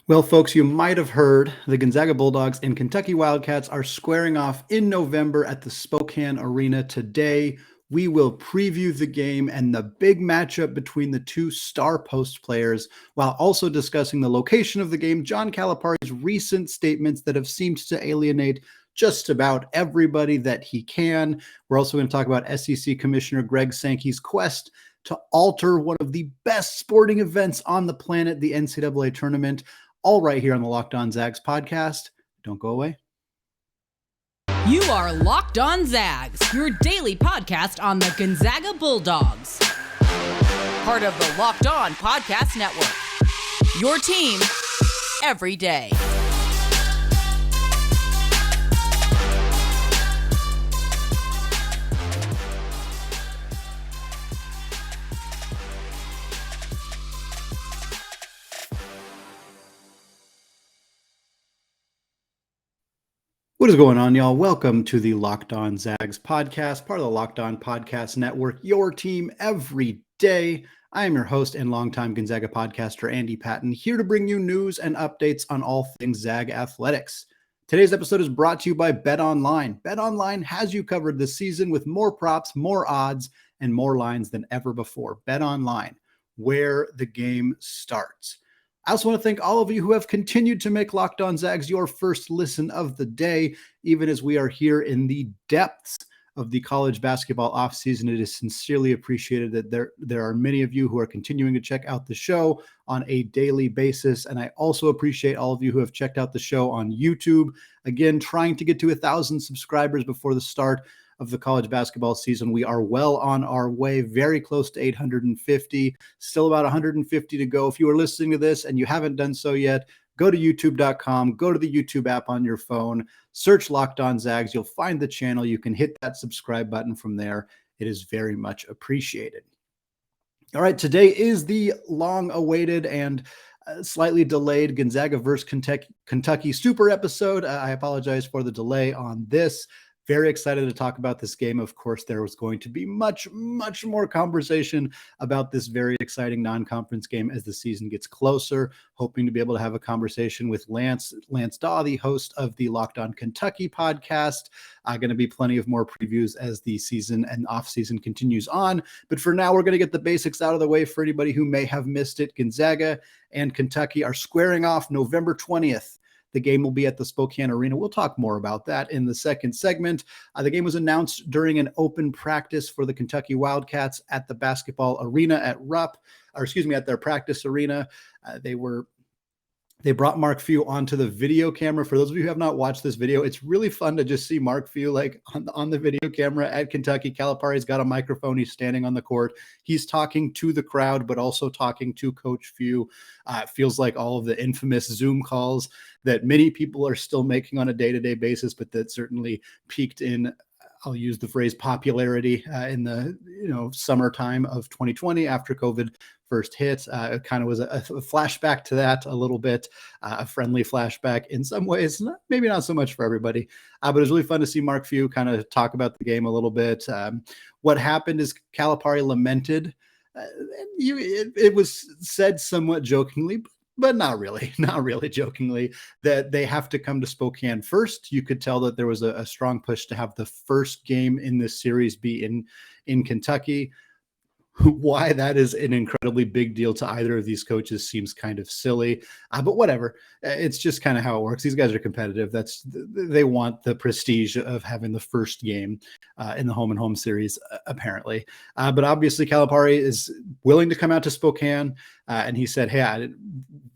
Well, folks, you might have heard the Gonzaga Bulldogs and Kentucky Wildcats are squaring off in November at the Spokane Arena. Today, we will preview the game and the big matchup between the two star post players, while also discussing the location of the game, John Calipari's recent statements that have seemed to alienate just about everybody that he can. We're also going to talk about SEC Commissioner Greg Sankey's quest to alter one of the best sporting events on the planet, the NCAA Tournament. All right here on the Locked On Zags podcast. Don't go away. You are Locked On Zags, your daily podcast on the Gonzaga Bulldogs. Part of the Locked On Podcast Network. Your team every day. What is going on, y'all? Welcome to the Locked On Zags podcast, part of the Locked On Podcast Network, your team every day. I am your host and longtime Gonzaga podcaster, Andy Patton, here to bring you news and updates on all things Zag athletics. Today's episode is brought to you by BetOnline. BetOnline has you covered this season with more props, more odds, and more lines than ever before. BetOnline, where the game starts. I also want to thank all of you who have continued to make Locked On Zags your first listen of the day, even as we are here in the depths of the college basketball offseason. It is sincerely appreciated that there are many of you who are continuing to check out the show on a daily basis. And I also appreciate all of you who have checked out the show on YouTube. Again, trying to get to 1,000 subscribers before the start of the college basketball season. We are well on our way, very close to 850, still about 150 to go. If you are listening to this and you haven't done so yet, go to youtube.com, go to the YouTube app on your phone, search Locked On Zags. You'll find the channel. You can hit that subscribe button from there. It is very much appreciated. All right, today is the long-awaited and slightly delayed Gonzaga versus Kentucky super episode. I apologize for the delay on this. Very excited to talk about this game. Of course, there was going to be much more conversation about this very exciting non-conference game as the season gets closer. Hoping to be able to have a conversation with Lance Daw, the host of the Locked On Kentucky podcast. Going to be plenty of more previews as the season and off-season continues on. But for now, we're going to get the basics out of the way for anybody who may have missed it. Gonzaga and Kentucky are squaring off November 20th. The game will be at the Spokane Arena. We'll talk more about that in the second segment. The game was announced during an open practice for the Kentucky Wildcats at the basketball arena at at their practice arena. They brought Mark Few onto the video camera. For those of you who have not watched this video, it's really fun to just see Mark Few like on the video camera at Kentucky. Calipari's got a microphone. He's standing on the court. He's talking to the crowd, but also talking to Coach Few. It feels like all of the infamous Zoom calls that many people are still making on a day-to-day basis, but that certainly peaked in, I'll use the phrase popularity in the summertime of 2020 after COVID first hit. It kind of was a flashback to that a little bit, a friendly flashback in some ways, maybe not so much for everybody, but it was really fun to see Mark Few kind of talk about the game a little bit. What happened is Calipari lamented. It was said somewhat jokingly, but not really jokingly, that they have to come to Spokane first. You could tell that there was a strong push to have the first game in this series be in Kentucky. Why that is an incredibly big deal to either of these coaches seems kind of silly, but whatever. It's just kind of how it works. These guys are competitive. They want the prestige of having the first game in the home series, apparently. But obviously, Calipari is willing to come out to Spokane, and he said, "Hey,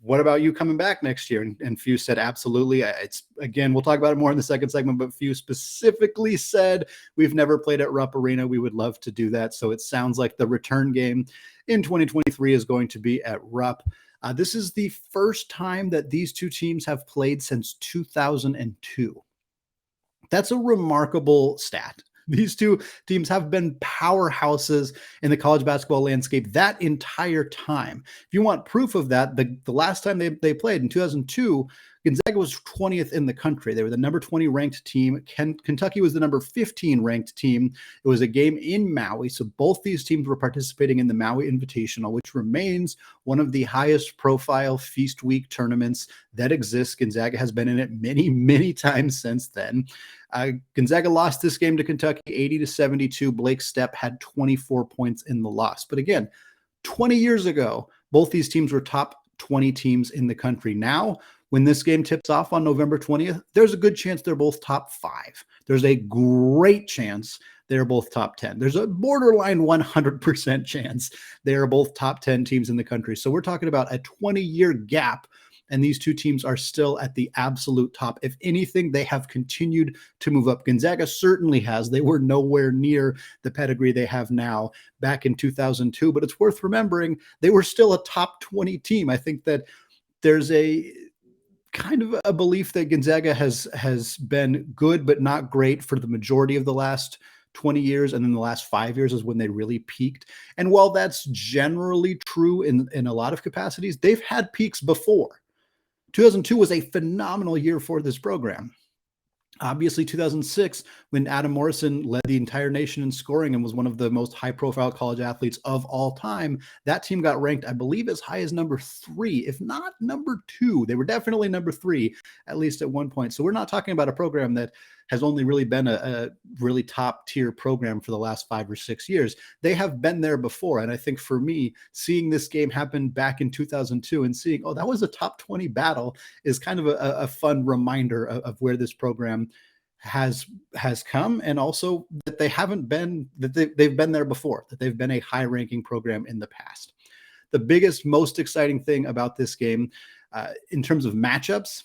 what about you coming back next year?" And Few said, "Absolutely." Again, we'll talk about it more in the second segment, but Few specifically said, "We've never played at Rupp Arena. We would love to do that." So it sounds like the return game in 2023 is going to be at Rupp. This is the first time that these two teams have played since 2002. That's a remarkable stat. These two teams have been powerhouses in the college basketball landscape that entire time. If you want proof of that, the last time they played in 2002, Gonzaga was 20th in the country. They were the number 20 ranked team. Kentucky was the number 15 ranked team. It was a game in Maui. So both these teams were participating in the Maui Invitational, which remains one of the highest profile Feast Week tournaments that exists. Gonzaga has been in it many, many times since then. Gonzaga lost this game to Kentucky 80-72. Blake Stepp had 24 points in the loss. But again, 20 years ago, both these teams were top 20 teams in the country. Now, when this game tips off on November 20th, there's a good chance they're both top 5. There's a great chance they're both top 10. There's a borderline 100% chance they are both top 10 teams in the country. So we're talking about a 20-year gap, and these two teams are still at the absolute top. If anything, they have continued to move up. Gonzaga certainly has. They were nowhere near the pedigree they have now back in 2002, but it's worth remembering they were still a top 20 team. I think that there's a kind of a belief that Gonzaga has been good but not great for the majority of the last 20 years, and then the last 5 years is when they really peaked. And while that's generally true in a lot of capacities, they've had peaks before. 2002 was a phenomenal year for this program. Obviously, 2006, when Adam Morrison led the entire nation in scoring and was one of the most high-profile college athletes of all time, that team got ranked, I believe, as high as number 3, if not number 2. They were definitely number 3, at least at one point. So we're not talking about a program that has only really been a really top-tier program for the last 5 or 6 years. They have been there before, and I think for me, seeing this game happen back in 2002 and seeing, oh, that was a top 20 battle is kind of a fun reminder of where this program has come, and also that they haven't been, that they've been there before, that they've been a high-ranking program in the past. The biggest, most exciting thing about this game in terms of matchups,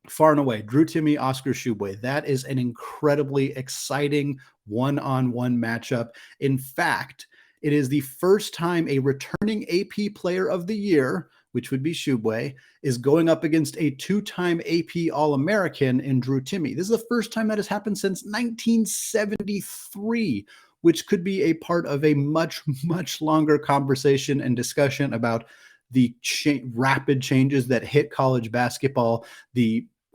far and away, Drew Timme, Oscar Tshiebwe. That is an incredibly exciting one-on-one matchup. In fact, it is the first time a returning AP Player of the Year, which would be Tshiebwe, is going up against a 2-time AP All-American in Drew Timme. This is the first time that has happened since 1973, which could be a part of a much, much longer conversation and discussion about the rapid changes that hit college basketball,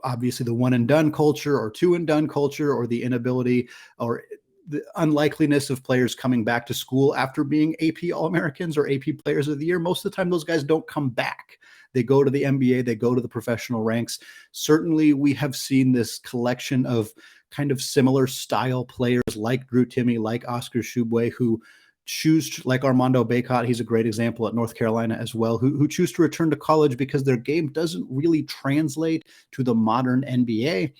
obviously the one and done culture or two and done culture, or the inability or the unlikeliness of players coming back to school after being AP All-Americans or AP Players of the Year. Most of the time, those guys don't come back. They go to the NBA, they go to the professional ranks. Certainly, we have seen this collection of kind of similar style players like Drew Timme, like Oscar Tshiebwe, who choose, like Armando Bacot, he's a great example at North Carolina as well, who choose to return to college because their game doesn't really translate to the modern NBA.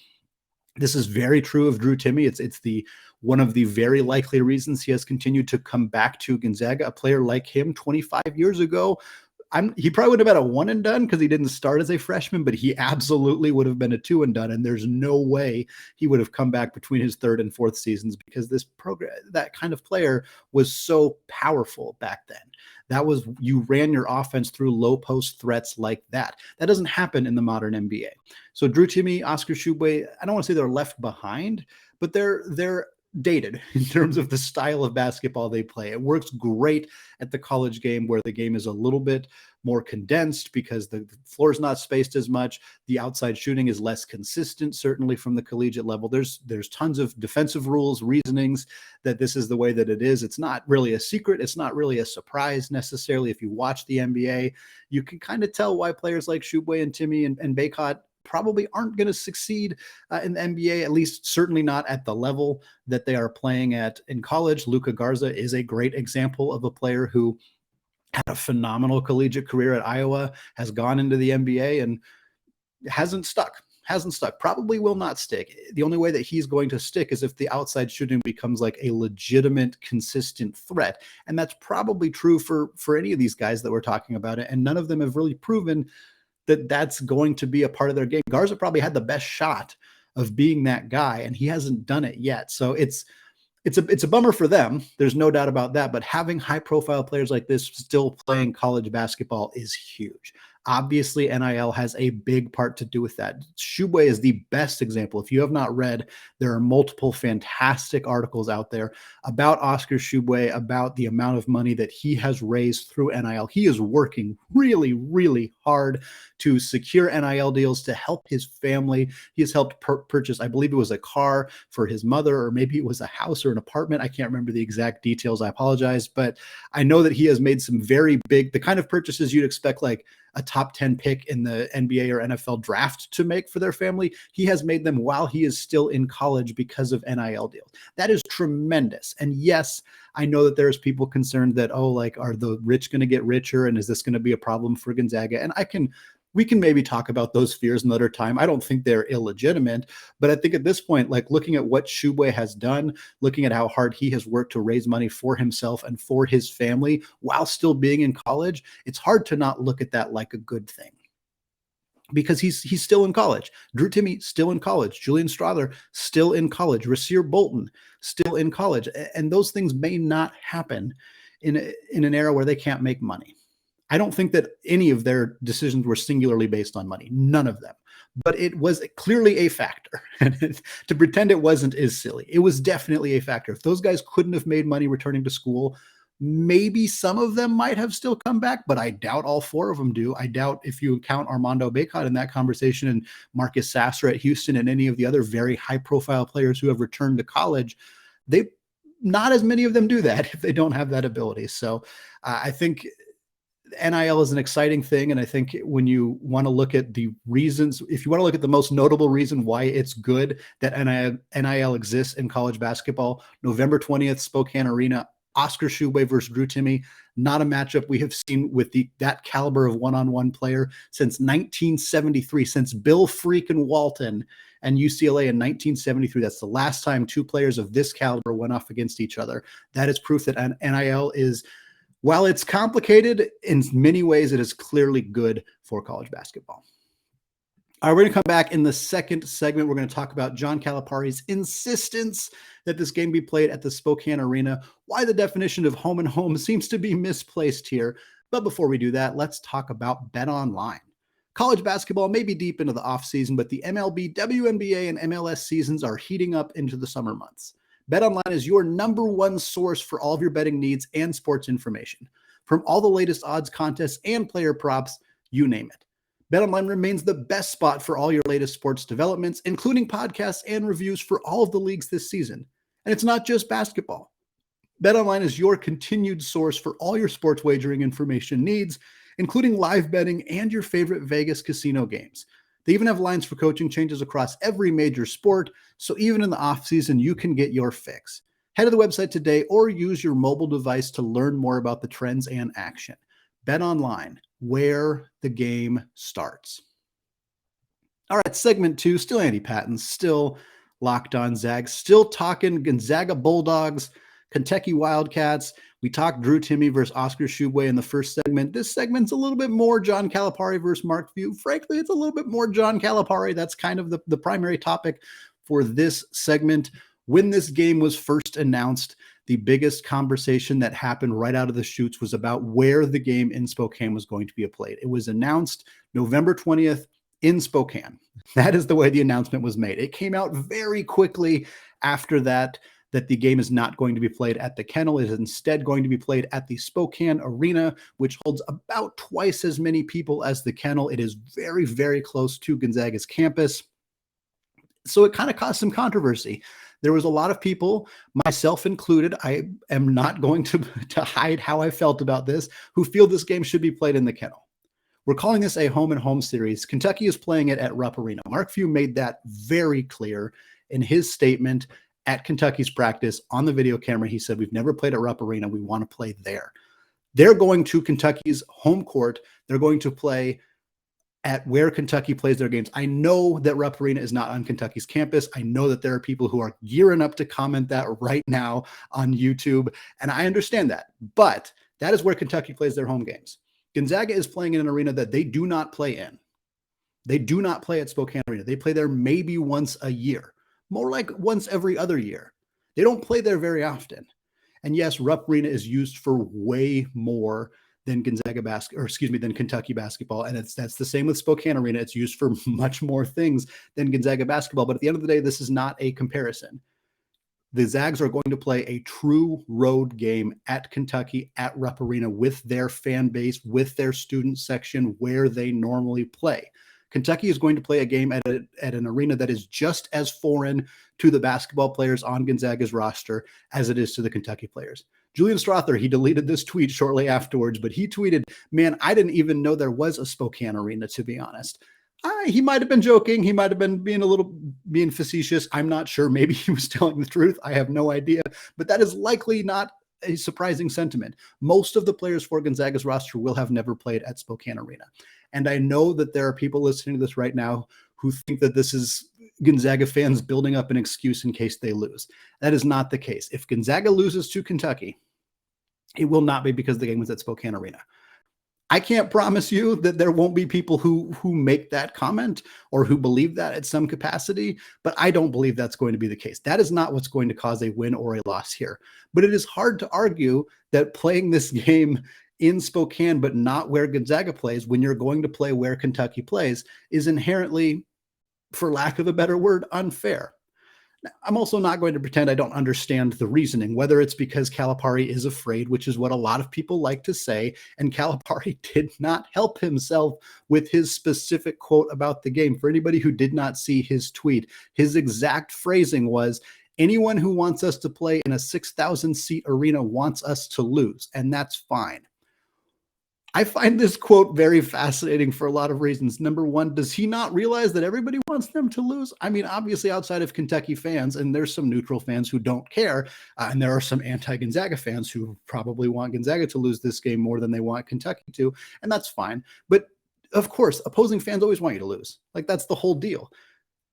This is very true of Drew Timme. It's one of the very likely reasons he has continued to come back to Gonzaga. A player like him 25 years ago, he probably would have been a one and done because he didn't start as a freshman, but he absolutely would have been a 2 and done. And there's no way he would have come back between his 3rd and 4th seasons, because this program, that kind of player, was so powerful back then. That was, you ran your offense through low post threats like that. That doesn't happen in the modern NBA. So Drew Timme, Oscar Tshiebwe, I don't want to say they're left behind, but they're dated in terms of the style of basketball they play. It works great at the college game, where the game is a little bit more condensed because the floor is not spaced as much. The outside shooting is less consistent, certainly from the collegiate level. There's tons of defensive rules, reasonings that this is the way that it is. It's not really a secret. It's not really a surprise necessarily. If you watch the NBA, you can kind of tell why players like Tshiebwe and Timme and Bacot probably aren't going to succeed in the NBA, at least certainly not at the level that they are playing at in college. Luka Garza is a great example of a player who had a phenomenal collegiate career at Iowa, has gone into the NBA and hasn't stuck, probably will not stick. The only way that he's going to stick is if the outside shooting becomes like a legitimate, consistent threat. And that's probably true for any of these guys that we're talking about. And none of them have really proven that that's going to be a part of their game. Garza probably had the best shot of being that guy, and he hasn't done it yet. So it's a bummer for them. There's no doubt about that. But having high profile players like this still playing college basketball is huge. Obviously, NIL has a big part to do with that. Tshiebwe is the best example. If you have not read, there are multiple fantastic articles out there about Oscar Tshiebwe, about the amount of money that he has raised through NIL. He is working really, really hard to secure NIL deals to help his family. He has helped purchase, I believe it was a car for his mother, or maybe it was a house or an apartment. I can't remember the exact details. I apologize. But I know that he has made some very big, the kind of purchases you'd expect like a top 10 pick in the NBA or NFL draft to make for their family. He has made them while he is still in college because of NIL deals. That is tremendous. And yes, I know that there's people concerned that, oh, like, are the rich going to get richer? And is this going to be a problem for Gonzaga? And we can maybe talk about those fears another time. I don't think they're illegitimate, but I think at this point, like looking at what Tshiebwe has done, looking at how hard he has worked to raise money for himself and for his family while still being in college, it's hard to not look at that like a good thing. Because he's still in college. Drew Timme still in college. Julian Strawther still in college. Rasir Bolton still in college. And those things may not happen in an era where they can't make money. I don't think that any of their decisions were singularly based on money. None of them. But it was clearly a factor. And to pretend it wasn't is silly. It was definitely a factor. If those guys couldn't have made money returning to school, maybe some of them might have still come back, but I doubt all four of them do. I doubt if you count Armando Bacot in that conversation and Marcus Sasser at Houston and any of the other very high-profile players who have returned to college, not as many of them do that if they don't have that ability. So I think NIL is an exciting thing. And I think when you want to look at the reasons, if you want to look at the most notable reason why it's good that NIL exists in college basketball, November 20th, Spokane Arena, Oscar Tshiebwe versus Drew Timme, not a matchup we have seen with that caliber of one-on-one player since 1973, since Bill freaking Walton and UCLA in 1973. That's the last time two players of this caliber went off against each other. That is proof that NIL is, while it's complicated, in many ways, it is clearly good for college basketball. All right, we're going to come back in the second segment. We're going to talk about John Calipari's insistence that this game be played at the Spokane Arena, why the definition of home and home seems to be misplaced here. But before we do that, let's talk about BetOnline. College basketball may be deep into the offseason, but the MLB, WNBA, and MLS seasons are heating up into the summer months. BetOnline is your number one source for all of your betting needs and sports information. From all the latest odds, contests, and player props, you name it. BetOnline remains the best spot for all your latest sports developments, including podcasts and reviews for all of the leagues this season. And it's not just basketball. BetOnline is your continued source for all your sports wagering information needs, including live betting and your favorite Vegas casino games. They even have lines for coaching changes across every major sport, so even in the offseason, you can get your fix. Head to the website today or use your mobile device to learn more about the trends and action. BetOnline, where the game starts. All right, segment 2, still Andy Patton, still Locked On Zags, still talking Gonzaga Bulldogs, Kentucky Wildcats. We talked Drew Timme versus Oscar Tshiebwe in the first segment. This segment's a little bit more John Calipari versus Mark Few. Frankly, it's a little bit more John Calipari. That's kind of the primary topic for this segment. When this game was first announced, the biggest conversation that happened right out of the chutes was about where the game in Spokane was going to be played. It was announced November 20th in Spokane. That is the way the announcement was made. It came out very quickly after that the game is not going to be played at the Kennel. It is instead going to be played at the Spokane Arena, which holds about twice as many people as the Kennel. It is very, very close to Gonzaga's campus. So it kind of caused some controversy. There was a lot of people, myself included, I am not going to hide how I felt about this, who feel this game should be played in the Kennel. We're calling this a home and home series. Kentucky is playing it at Rupp Arena. Mark Few made that very clear in his statement at Kentucky's practice on the video camera. He said, we've never played at Rupp Arena. We want to play there. They're going to Kentucky's home court. They're going to play at where Kentucky plays their games. I know that Rupp Arena is not on Kentucky's campus. I know that there are people who are gearing up to comment that right now on YouTube, and I understand that. But that is where Kentucky plays their home games. Gonzaga is playing in an arena that they do not play in. They do not play at Spokane Arena. They play there maybe once a year, more like once every other year. They don't play there very often. And yes, Rupp Arena is used for way more than than Kentucky basketball. And that's the same with Spokane Arena. It's used for much more things than Gonzaga basketball. But at the end of the day, this is not a comparison. The Zags are going to play a true road game at Kentucky, at Rupp Arena, with their fan base, with their student section where they normally play. Kentucky is going to play a game at an arena that is just as foreign to the basketball players on Gonzaga's roster as it is to the Kentucky players. Julian Strother, he deleted this tweet shortly afterwards, but he tweeted, "Man, I didn't even know there was a Spokane Arena, to be honest." He might have been joking. He might have been being facetious. I'm not sure. Maybe he was telling the truth. I have no idea. But that is likely not a surprising sentiment. Most of the players for Gonzaga's roster will have never played at Spokane Arena. And I know that there are people listening to this right now who think that this is Gonzaga fans building up an excuse in case they lose. That is not the case. If Gonzaga loses to Kentucky, it will not be because the game was at Spokane Arena. I can't promise you that there won't be people who make that comment or who believe that at some capacity, but I don't believe that's going to be the case. That is not what's going to cause a win or a loss here. But it is hard to argue that playing this game in Spokane, but not where Gonzaga plays, when you're going to play where Kentucky plays, is inherently, for lack of a better word, unfair. I'm also not going to pretend I don't understand the reasoning, whether it's because Calipari is afraid, which is what a lot of people like to say, and Calipari did not help himself with his specific quote about the game. For anybody who did not see his tweet, his exact phrasing was, "Anyone who wants us to play in a 6,000-seat arena wants us to lose, and that's fine." I find this quote very fascinating for a lot of reasons. Number one, does he not realize that everybody wants them to lose? I mean, obviously outside of Kentucky fans, and there's some neutral fans who don't care, and there are some anti-Gonzaga fans who probably want Gonzaga to lose this game more than they want Kentucky to, and that's fine. But of course, opposing fans always want you to lose. Like, that's the whole deal.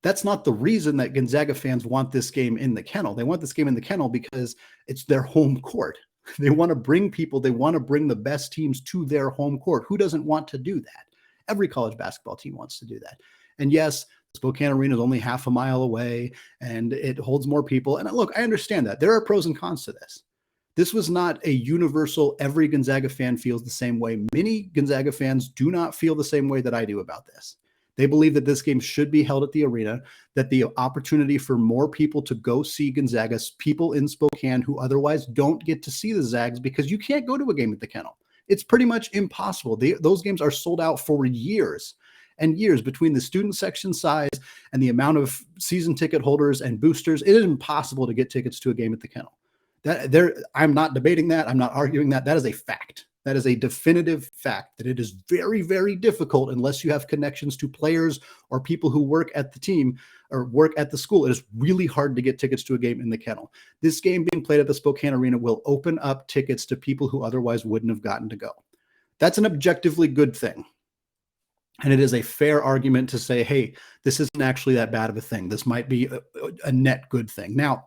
That's not the reason that Gonzaga fans want this game in the Kennel. They want this game in the Kennel because it's their home court. They want to bring people, they want to bring the best teams to their home court. Who doesn't want to do that? Every college basketball team wants to do that. And yes, Spokane Arena is only half a mile away and it holds more people. And look, I understand that. There are pros and cons to this. This was not a universal, every Gonzaga fan feels the same way. Many Gonzaga fans do not feel the same way that I do about this. They believe that this game should be held at the arena, that the opportunity for more people to go see Gonzaga, people in Spokane who otherwise don't get to see the Zags, because you can't go to a game at the Kennel. It's pretty much impossible. Those games are sold out for years and years between the student section size and the amount of season ticket holders and boosters. It is impossible to get tickets to a game at the Kennel. I'm not debating that. I'm not arguing that. That is a fact. That is a definitive fact that it is very, very difficult unless you have connections to players or people who work at the team or work at the school. It is really hard to get tickets to a game in the Kennel. This game being played at the Spokane Arena will open up tickets to people who otherwise wouldn't have gotten to go. That's an objectively good thing. And it is a fair argument to say, hey, this isn't actually that bad of a thing. This might be a net good thing. Now,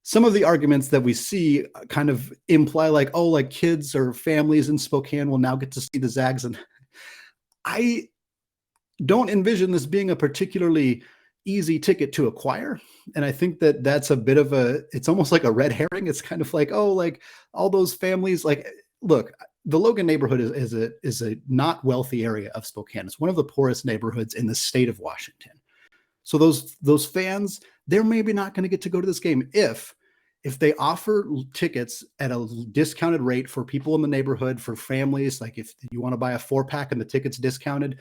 some of the arguments that we see kind of imply like, oh, like kids or families in Spokane will now get to see the Zags. And I don't envision this being a particularly easy ticket to acquire. And I think that that's a bit of it's almost like a red herring. It's kind of like, oh, like all those families, like, look, the Logan neighborhood is a not wealthy area of Spokane. It's one of the poorest neighborhoods in the state of Washington. So those fans, they're maybe not going to get to go to this game if they offer tickets at a discounted rate for people in the neighborhood, for families. Like if you want to buy a 4-pack and the ticket's discounted,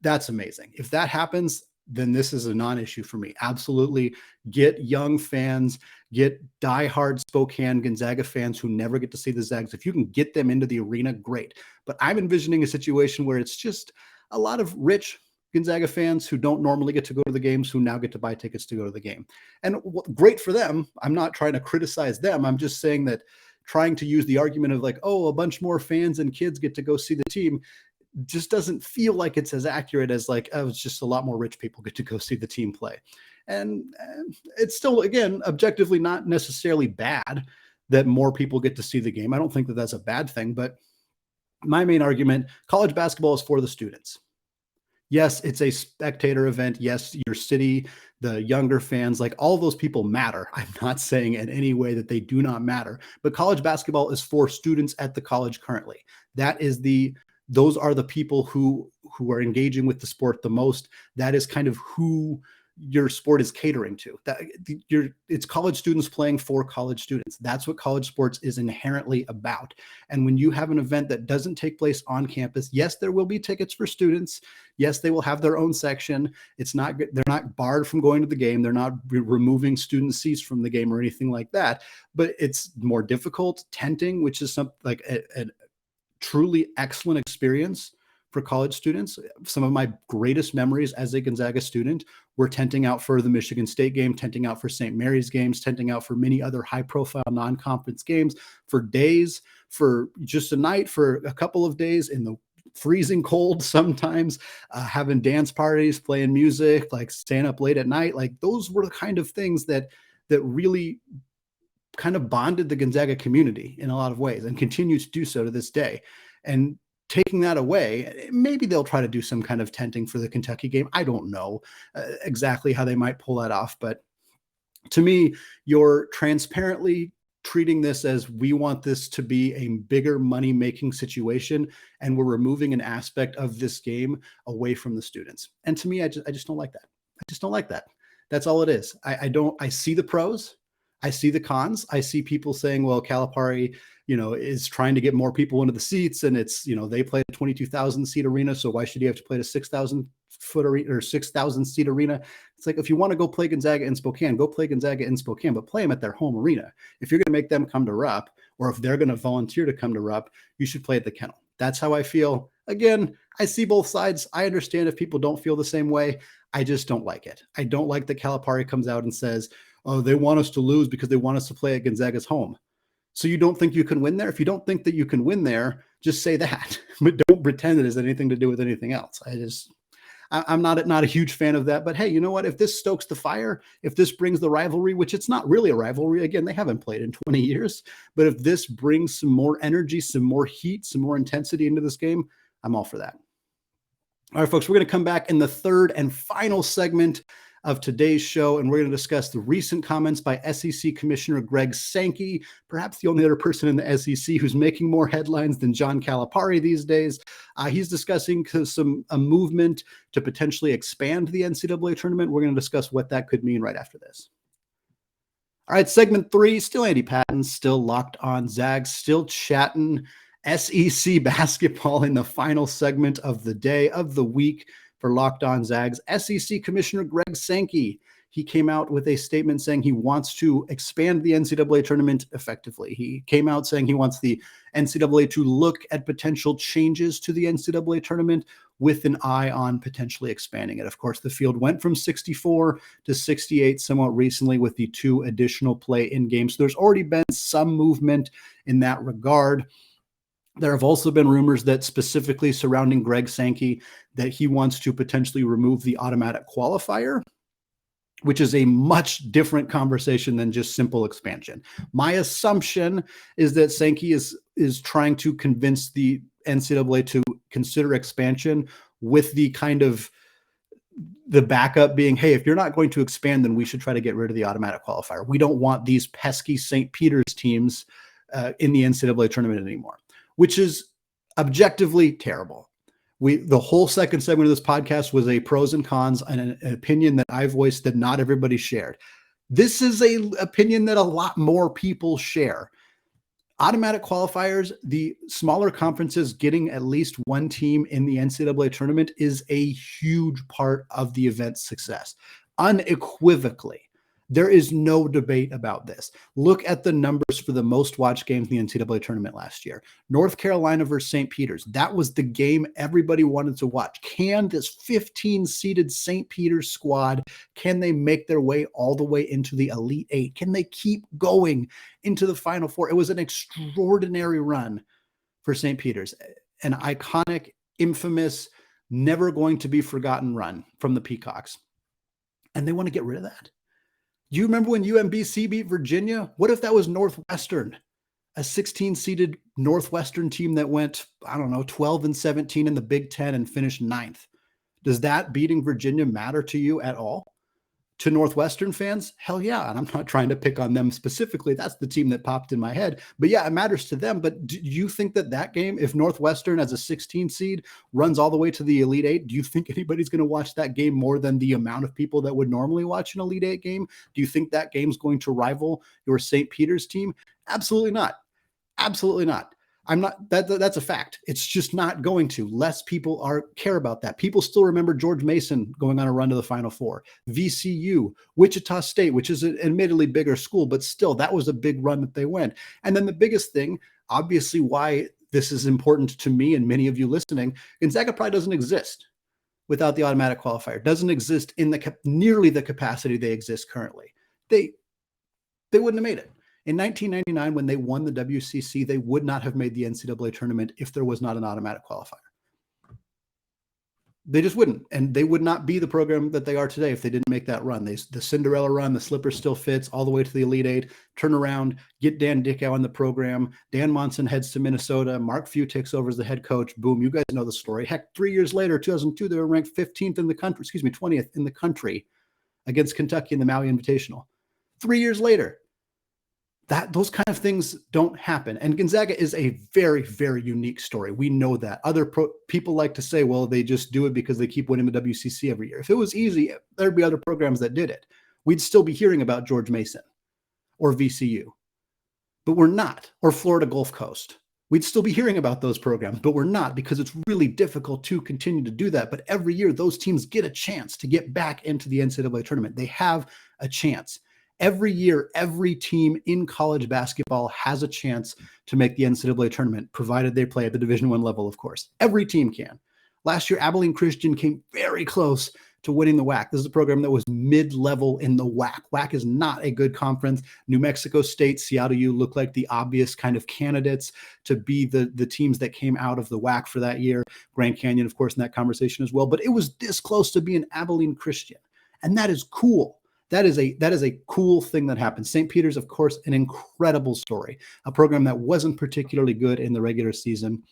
that's amazing. If that happens, then this is a non-issue for me. Absolutely. Get young fans, get diehard Spokane Gonzaga fans who never get to see the Zags. If you can get them into the arena, great. But I'm envisioning a situation where it's just a lot of rich Gonzaga fans who don't normally get to go to the games, who now get to buy tickets to go to the game. And great for them. I'm not trying to criticize them. I'm just saying that trying to use the argument of like, oh, a bunch more fans and kids get to go see the team just doesn't feel like it's as accurate as like, oh, it's just a lot more rich people get to go see the team play. And it's still, again, objectively not necessarily bad that more people get to see the game. I don't think that that's a bad thing, but my main argument, college basketball is for the students. Yes, it's a spectator event. Yes, your city, the younger fans, like all those people matter. I'm not saying in any way that they do not matter, but college basketball is for students at the college currently. That is those are the people who are engaging with the sport the most. That is kind of who your sport is catering to. It's college students playing for college students. That's what college sports is inherently about. And when you have an event that doesn't take place on campus, yes, there will be tickets for students. Yes, they will have their own section. They're not barred from going to the game. They're not removing student seats from the game or anything like that. But it's more difficult. Tenting, which is something like a truly excellent experience for college students. Some of my greatest memories as a Gonzaga student were tenting out for the Michigan State game, tenting out for St. Mary's games, tenting out for many other high-profile non-conference games for days, for just a night, for a couple of days in the freezing cold sometimes, having dance parties, playing music, like staying up late at night. Like those were the kind of things that really kind of bonded the Gonzaga community in a lot of ways and continue to do so to this day. And taking that away, maybe they'll try to do some kind of tenting for the Kentucky game. I don't know exactly how they might pull that off. But to me, you're transparently treating this as we want this to be a bigger money-making situation, and we're removing an aspect of this game away from the students. And to me, I just don't like that. I just don't like that. That's all it is. I see the pros. I see the cons. I see people saying, well, Calipari, is trying to get more people into the seats, and it's, they play a 22,000 seat arena. So why should he have to play a 6,000 foot arena or 6,000 seat arena? It's like, if you want to go play Gonzaga in Spokane, go play Gonzaga in Spokane, but play them at their home arena. If you're going to make them come to Rupp, or if they're going to volunteer to come to Rupp, you should play at the Kennel. That's how I feel. Again, I see both sides. I understand if people don't feel the same way. I just don't like it. I don't like that Calipari comes out and says, oh, they want us to lose because they want us to play at Gonzaga's home. So you don't think you can win there? If you don't think that you can win there, just say that, but don't pretend it has anything to do with anything else. I'm not a huge fan of that, but hey, you know what? If this stokes the fire, if this brings the rivalry, which it's not really a rivalry, again, they haven't played in 20 years, but if this brings some more energy, some more heat, some more intensity into this game, I'm all for that. All right, folks, we're going to come back in the third and final segment of today's show, and we're going to discuss the recent comments by SEC Commissioner Greg Sankey, perhaps the only other person in the SEC who's making more headlines than John Calipari these days. He's discussing a movement to potentially expand the NCAA tournament. We're going to discuss what that could mean right after this. All right, segment 3, still Andy Patton, still locked on Zags, still chatting SEC basketball in the final segment of the day, of the week. For Locked On Zags, SEC Commissioner Greg Sankey, he came out with a statement saying he wants to expand the NCAA tournament effectively. He came out saying he wants the NCAA to look at potential changes to the NCAA tournament with an eye on potentially expanding it. Of course, the field went from 64 to 68 somewhat recently with the 2 additional play-in games. So there's already been some movement in that regard. There have also been rumors that specifically surrounding Greg Sankey that he wants to potentially remove the automatic qualifier, which is a much different conversation than just simple expansion. My assumption is that Sankey is trying to convince the NCAA to consider expansion with the kind of the backup being, hey, if you're not going to expand, then we should try to get rid of the automatic qualifier. We don't want these pesky St. Peter's teams in the NCAA tournament anymore, which is objectively terrible. The whole second segment of this podcast was a pros and cons and an opinion that I voiced that not everybody shared. This is an opinion that a lot more people share. Automatic qualifiers, the smaller conferences getting at least one team in the NCAA tournament is a huge part of the event's success. Unequivocally. There is no debate about this. Look at the numbers for the most watched games in the NCAA tournament last year. North Carolina versus St. Peter's. That was the game everybody wanted to watch. Can this 15-seeded St. Peter's squad, can they make their way all the way into the Elite Eight? Can they keep going into the Final Four? It was an extraordinary run for St. Peter's. An iconic, infamous, never going to be forgotten run from the Peacocks. And they want to get rid of that. Do you remember when UMBC beat Virginia? What if that was Northwestern, a 16-seeded Northwestern team that went, 12-17 in the Big Ten and finished 9th? Does that beating Virginia matter to you at all? To Northwestern fans, hell yeah. And I'm not trying to pick on them specifically. That's the team that popped in my head. But yeah, it matters to them. But do you think that game, if Northwestern as a 16 seed runs all the way to the Elite Eight, do you think anybody's going to watch that game more than the amount of people that would normally watch an Elite Eight game? Do you think that game's going to rival your St. Peter's team? Absolutely not. Absolutely not. I'm not, that's a fact. It's just not going to. Less people care about that. People still remember George Mason going on a run to the Final Four. VCU, Wichita State, which is an admittedly bigger school, but still that was a big run that they went. And then the biggest thing, obviously why this is important to me and many of you listening, Gonzaga probably doesn't exist without the automatic qualifier. Doesn't exist in nearly the capacity they exist currently. They wouldn't have made it. In 1999, when they won the WCC, they would not have made the NCAA tournament if there was not an automatic qualifier. They just wouldn't. And they would not be the program that they are today if they didn't make that run. The Cinderella run, the slipper still fits all the way to the Elite Eight, turn around, get Dan Dickow in the program. Dan Monson heads to Minnesota. Mark Few takes over as the head coach. Boom, you guys know the story. Heck, 3 years later, 2002, they were ranked 15th in the country, 20th in the country against Kentucky in the Maui Invitational. 3 years later. Those kind of things don't happen. And Gonzaga is a very, very unique story. We know that. Other people like to say, well, they just do it because they keep winning the WCC every year. If it was easy, there'd be other programs that did it. We'd still be hearing about George Mason or VCU. But we're not. Or Florida Gulf Coast. We'd still be hearing about those programs, but we're not because it's really difficult to continue to do that. But every year, those teams get a chance to get back into the NCAA tournament. They have a chance. Every year, every team in college basketball has a chance to make the NCAA tournament, provided they play at the Division I level, of course. Every team can. Last year, Abilene Christian came very close to winning the WAC. This is a program that was mid-level in the WAC. WAC is not a good conference. New Mexico State, Seattle U look like the obvious kind of candidates to be the teams that came out of the WAC for that year. Grand Canyon, of course, in that conversation as well. But it was this close to being Abilene Christian. And that is cool. That is a cool thing that happened. St. Peter's, of course, an incredible story. A program that wasn't particularly good in the regular season,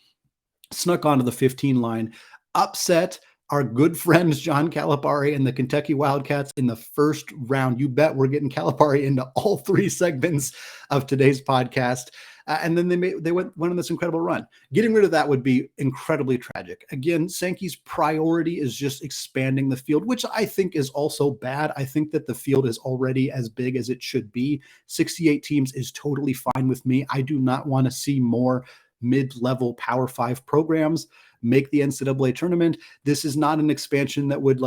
snuck onto the 15 line, upset our good friends John Calipari and the Kentucky Wildcats in the first round. You bet we're getting Calipari into all three segments of today's podcast. And then they went on this incredible run. Getting rid of that would be incredibly tragic. Again, Sankey's priority is just expanding the field, which I think is also bad. I think that the field is already as big as it should be. 68 teams is totally fine with me. I do not want to see more mid-level Power 5 programs make the NCAA tournament. This is not an expansion that would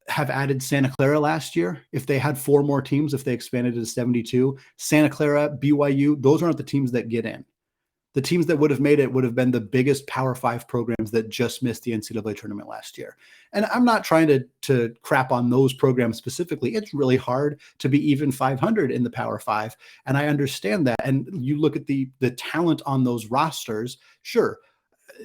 have added Santa Clara last year. If they had 4 more teams, if they expanded it to 72, Santa Clara, BYU, those aren't the teams that get in. The teams that would have made it would have been the biggest Power 5 programs that just missed the NCAA tournament last year. And I'm not trying to crap on those programs specifically. It's really hard to be even 500 in the Power 5. And I understand that. And you look at the talent on those rosters, sure,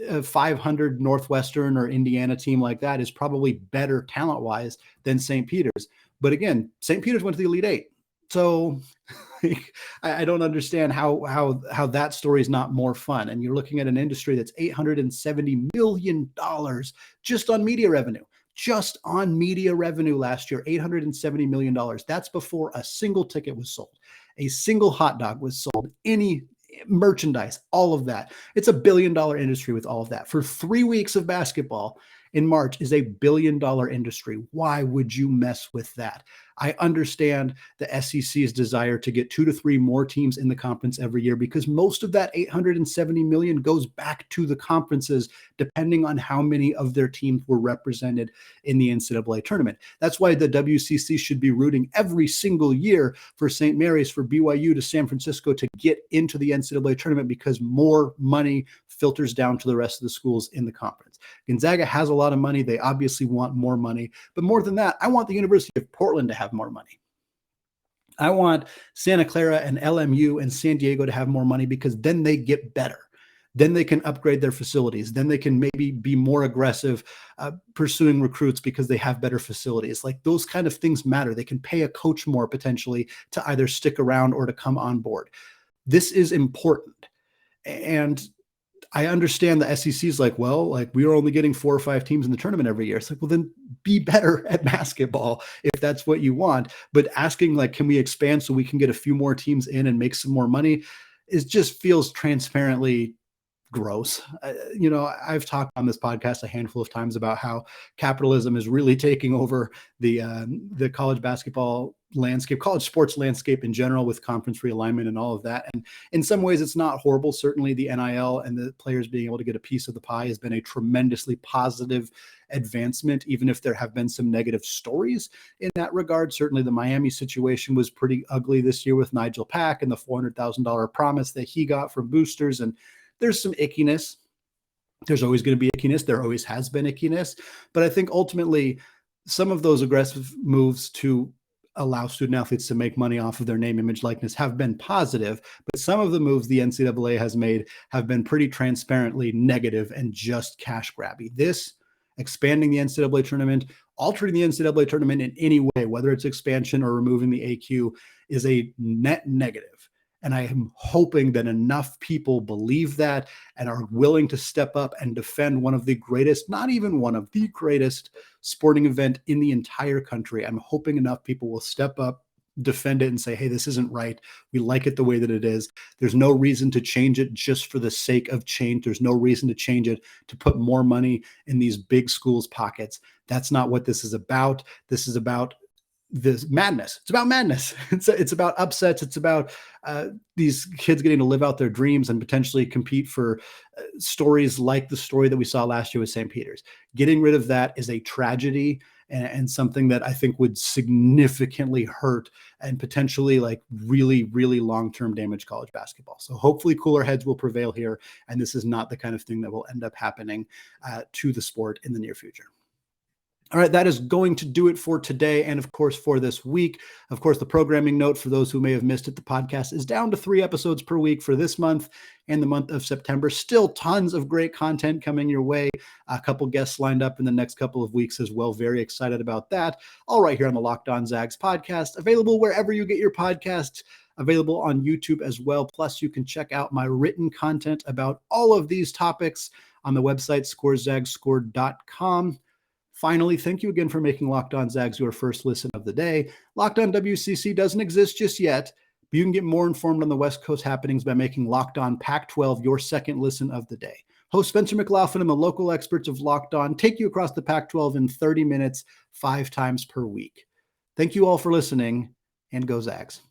a 500 Northwestern or Indiana team like that is probably better talent-wise than St. Peter's. But again, St. Peter's went to the Elite Eight. So I don't understand how that story is not more fun. And you're looking at an industry that's $870 million just on media revenue. Just on media revenue last year, $870 million. That's before a single ticket was sold. A single hot dog was sold. Any merchandise, all of that. It's $1 billion industry with all of that. For 3 weeks of basketball in March is $1 billion industry. Why would you mess with that? I understand the SEC's desire to get 2 to 3 more teams in the conference every year because most of that $870 million goes back to the conferences depending on how many of their teams were represented in the NCAA tournament. That's why the WCC should be rooting every single year for St. Mary's, for BYU to San Francisco to get into the NCAA tournament because more money filters down to the rest of the schools in the conference. Gonzaga has a lot of money. They obviously want more money. But more than that, I want the University of Portland to have more money. I want Santa Clara and LMU and San Diego to have more money because then they get better. Then they can upgrade their facilities. Then they can maybe be more aggressive pursuing recruits because they have better facilities. Like those kind of things matter. They can pay a coach more potentially to either stick around or to come on board. This is important. And I understand the SEC is like, well, like we are only getting 4 or 5 teams in the tournament every year. It's like, well, then be better at basketball if that's what you want. But asking like, can we expand so we can get a few more teams in and make some more money? It just feels transparently gross. I've talked on this podcast a handful of times about how capitalism is really taking over the college basketball landscape, college sports landscape in general, with conference realignment and all of that. And in some ways, it's not horrible. Certainly, the NIL and the players being able to get a piece of the pie has been a tremendously positive advancement, even if there have been some negative stories in that regard. Certainly, the Miami situation was pretty ugly this year with Nigel Pack and the $400,000 promise that he got from boosters. And there's some ickiness. There's always going to be ickiness. There always has been ickiness. But I think ultimately some of those aggressive moves to allow student athletes to make money off of their name, image, likeness have been positive. But some of the moves the NCAA has made have been pretty transparently negative and just cash grabby. This expanding the NCAA tournament, altering the NCAA tournament in any way, whether it's expansion or removing the AQ, is a net negative. And I am hoping that enough people believe that and are willing to step up and defend one of the greatest, not even one of the greatest sporting event in the entire country. I'm hoping enough people will step up, defend it, and say, hey, this isn't right. We like it the way that it is. There's no reason to change it just for the sake of change. There's no reason to change it to put more money in these big schools' pockets. That's not what this is about. This is about this madness. It's about madness. It's about upsets. It's about these kids getting to live out their dreams and potentially compete for stories like the story that we saw last year with St. Peter's. Getting rid of that is a tragedy and something that I think would significantly hurt and potentially like really, really long-term damage college basketball. So hopefully cooler heads will prevail here. And this is not the kind of thing that will end up happening to the sport in the near future. All right, that is going to do it for today and, of course, for this week. Of course, the programming note for those who may have missed it, the podcast is down to 3 episodes per week for this month and the month of September. Still tons of great content coming your way. A couple guests lined up in the next couple of weeks as well. Very excited about that. All right here on the Locked On Zags podcast, available wherever you get your podcasts, available on YouTube as well. Plus, you can check out my written content about all of these topics on the website scorezagscored.com. Finally, thank you again for making Locked On Zags your first listen of the day. Locked On WCC doesn't exist just yet, but you can get more informed on the West Coast happenings by making Locked On Pac-12 your second listen of the day. Host Spencer McLaughlin and the local experts of Locked On take you across the Pac-12 in 30 minutes, 5 times per week. Thank you all for listening, and go Zags.